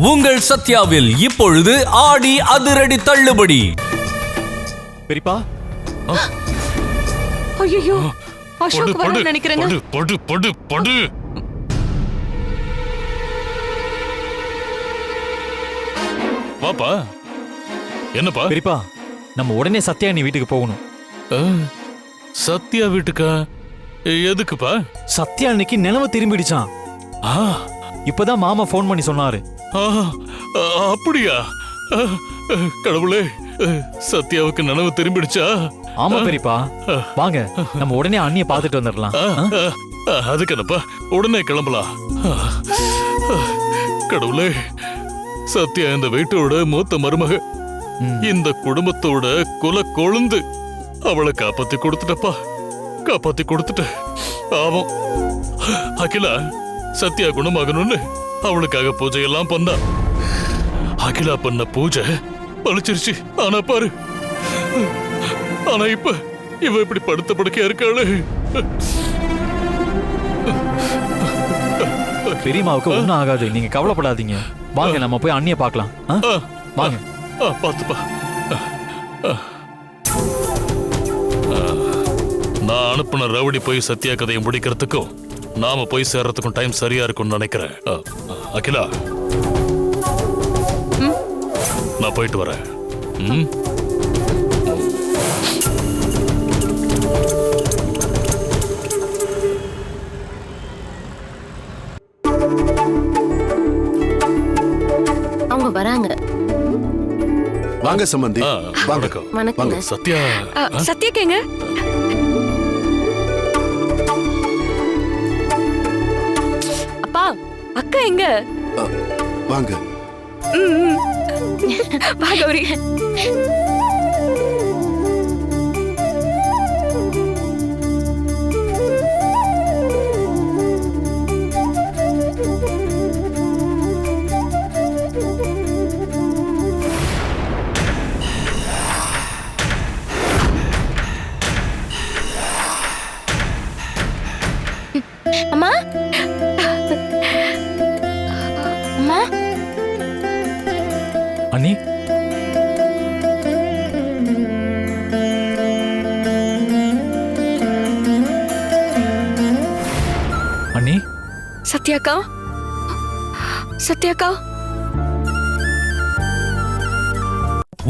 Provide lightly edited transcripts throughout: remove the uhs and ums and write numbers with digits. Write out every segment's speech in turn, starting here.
உங்கள் சத்யாவில் இப்பொழுது ஆடி அதிரடி தள்ளுபடி. பெரியப்பா, ஐயோ அசோக் வர நினைக்கிறேங்க. படு படு படு. வாப்பா. என்னப்பா? பெரியப்பா, நம்ம உடனே சத்யா நீ வீட்டுக்கு போகணும். சத்யா வீட்டுக்கா? எதுக்குப்பா? சத்யா இன்னைக்கு நிலவு திரும்பிடுச்சான். இப்பதான் மாமா போன் பண்ணி சொன்னாரு. அப்படியா? கடவுளே, சத்யாவுக்கு நனவு திரும்பிடுச்சா? ஆமா பெரியப்பா, வாங்க நம்ம உடனே அண்ணிய பாத்துட்டு வந்துடலாம். அதுக்கு என்னப்பா, உடனே கிளம்பலாம். கடவுளே, சத்யா இந்த வீட்டோட மூத்த மருமக, இந்த குடும்பத்தோட குல கொழுந்து. அவளை காப்பாத்தி கொடுத்துட்டப்பா, காப்பாத்தி கொடுத்துட்ட. ஆமாம், அகிலா சத்யா குணமாகணும்னு அவளுக்காக பூஜையெல்லாம் பண்ணா. அகிலா பண்ண பூஜை பழிச்சிருச்சு. ஆனா பாரு, ஆனா இப்ப இவ இப்படி படுத்த படுக்கையா இருக்காளு. பெரியம்மாவுக்கு ஒண்ணும் ஆகாது, நீங்க கவலைப்படாதீங்க. வாங்க நம்ம போய் அண்ணிய பார்க்கலாம். வாங்க. பாத்துப்பா. நான் அனுப்புன ரவுடி போய் சத்யா கதையை முடிக்கிறதுக்கும் நாம போய் சேர்றதுக்கும் டைம் சரியா இருக்கும்னு நினைக்கிறேன். அகிலா, நான் போயிட்டு வரேன். அவங்க வராங்க. வாங்க சம்பந்தி. வாங்க. சத்யா சத்யாக்கேங்க. அப்பா, அக்கா எங்க? வாங்க. வா கௌரி. அம்மா, அம்மா. அண்ணி, அண்ணி. சத்யாக்கா, சத்யாக்கா.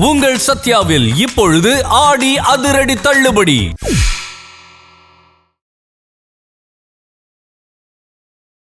உங்கள் சத்யாவில் இப்பொழுது ஆடி அதிரடி தள்ளுபடி.